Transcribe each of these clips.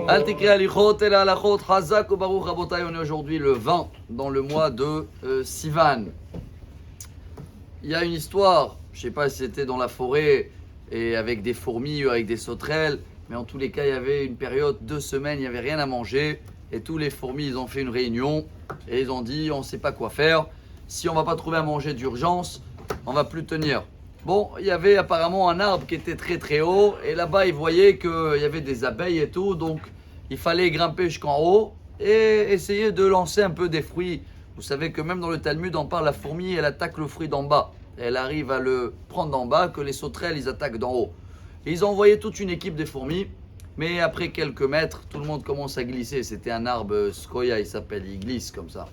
Al-Tikri Alichot et la Halachot, Hazak ou Baruch Rabotai. On est aujourd'hui le 20 dans le mois de Sivan. Il y a une histoire, je ne sais pas si c'était dans la forêt et avec des fourmis ou avec des sauterelles, mais en tous les cas, il y avait une période, 2 semaines, il n'y avait rien à manger et tous les fourmis, ils ont fait une réunion et ils ont dit on ne sait pas quoi faire. Si on ne va pas trouver à manger d'urgence, on ne va plus tenir. Bon, il y avait apparemment un arbre qui était très très haut et là-bas ils voyaient qu'il y avait des abeilles et tout, donc il fallait grimper jusqu'en haut et essayer de lancer un peu des fruits. Vous savez que même dans le Talmud on parle, la fourmi elle attaque le fruit d'en bas, elle arrive à le prendre d'en bas, que les sauterelles ils attaquent d'en haut. Et ils ont envoyé toute une équipe des fourmis, mais après quelques mètres tout le monde commence à glisser, c'était un arbre Skoya il s'appelle, il glisse comme ça.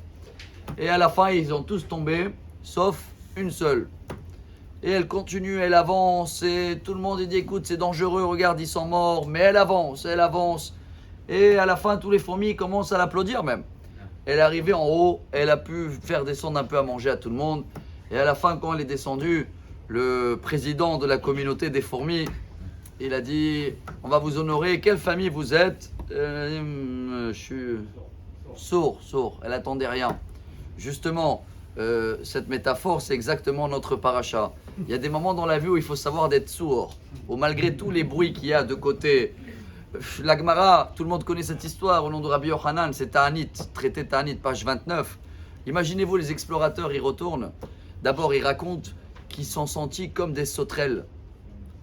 Et à la fin ils ont tous tombé, sauf une seule. Et elle continue, elle avance, et tout le monde dit écoute c'est dangereux, regarde ils sont morts, mais elle avance, elle avance. Et à la fin tous les fourmis commencent à l'applaudir même. Elle est arrivée en haut, elle a pu faire descendre un peu à manger à tout le monde. Et à la fin quand elle est descendue, le président de la communauté des fourmis, il a dit on va vous honorer, quelle famille vous êtes? Je suis sourd, elle attendait rien. Justement, cette métaphore, c'est exactement notre paracha. Il y a des moments dans la vie où il faut savoir d'être sourd, où malgré tous les bruits qu'il y a de côté. La Gemara, tout le monde connaît cette histoire au nom de Rabbi Yochanan, c'est Ta'anit, traité Ta'anit, page 29. Imaginez-vous, les explorateurs, ils retournent. D'abord, ils racontent qu'ils sont sentis comme des sauterelles.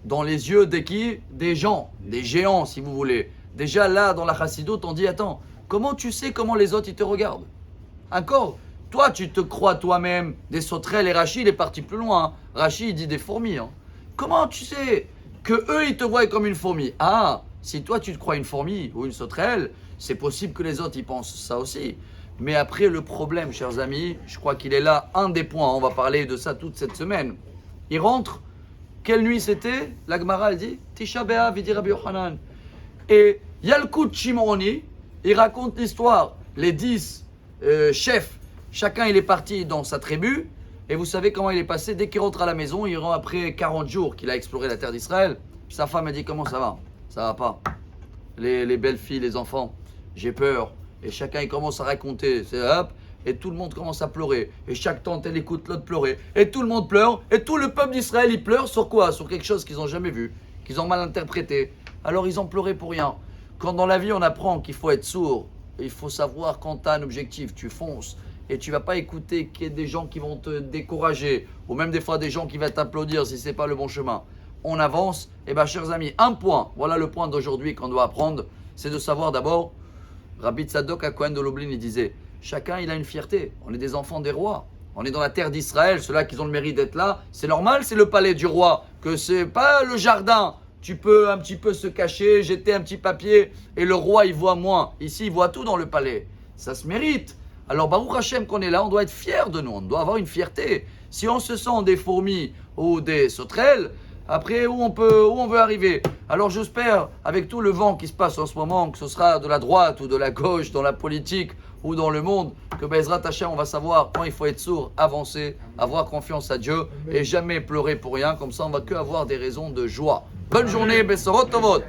Dans les yeux de qui? Des gens, des géants si vous voulez. Déjà là, dans la Chassidoute, on dit attends, comment tu sais comment les autres ils te regardent? Encore, toi tu te crois toi-même des sauterelles et Rachid est parti plus loin. Hein. Rachid il dit des fourmis. Hein. Comment tu sais que eux ils te voient comme une fourmi? Ah, si toi tu te crois une fourmi ou une sauterelle, c'est possible que les autres ils pensent ça aussi. Mais après le problème, chers amis, je crois qu'il est là un des points. On va parler de ça toute cette semaine. Il rentre. Quelle nuit c'était? La Gemara elle dit Tisha B'Av, il dit Rabbi Yochanan. Et Yalkut Shimoni, il raconte l'histoire. Les 10 chefs, chacun il est parti dans sa tribu. Et vous savez comment il est passé? Dès qu'il rentre à la maison, il rentre après 40 jours qu'il a exploré la terre d'Israël. Sa femme a dit comment ça va? Ça va pas. Les belles filles, les enfants, j'ai peur. Et chacun il commence à raconter. C'est hop. Et tout le monde commence à pleurer. Et chaque tante, elle écoute l'autre pleurer. Et tout le monde pleure. Et tout le peuple d'Israël, il pleure sur quoi? Sur quelque chose qu'ils n'ont jamais vu, qu'ils ont mal interprété. Alors ils ont pleuré pour rien. Quand dans la vie, on apprend qu'il faut être sourd, il faut savoir quand tu as un objectif, tu fonces. Et tu ne vas pas écouter qu'il y ait des gens qui vont te décourager. Ou même des fois des gens qui vont t'applaudir si ce n'est pas le bon chemin. On avance. Et bien, chers amis, un point. Voilà le point d'aujourd'hui qu'on doit apprendre. C'est de savoir d'abord, Rabbi Tzadok à Cohen de Lublin, il disait chacun, il a une fierté. On est des enfants des rois. On est dans la terre d'Israël. Ceux-là qui ont le mérite d'être là, c'est normal, c'est le palais du roi. Que c'est pas le jardin. Tu peux un petit peu se cacher, jeter un petit papier. Et le roi, il voit moins. Ici, il voit tout dans le palais. Ça se mérite. Alors, Baruch Hashem, qu'on est là, on doit être fiers de nous. On doit avoir une fierté. Si on se sent des fourmis ou des sauterelles, après, où on veut arriver? Alors j'espère, avec tout le vent qui se passe en ce moment, que ce sera de la droite ou de la gauche, dans la politique ou dans le monde, que Bezrat Hashem, on va savoir quand il faut être sourd, avancer, avoir confiance à Dieu et jamais pleurer pour rien. Comme ça, on va que avoir des raisons de joie. Bonne journée, Bessorot Tovot.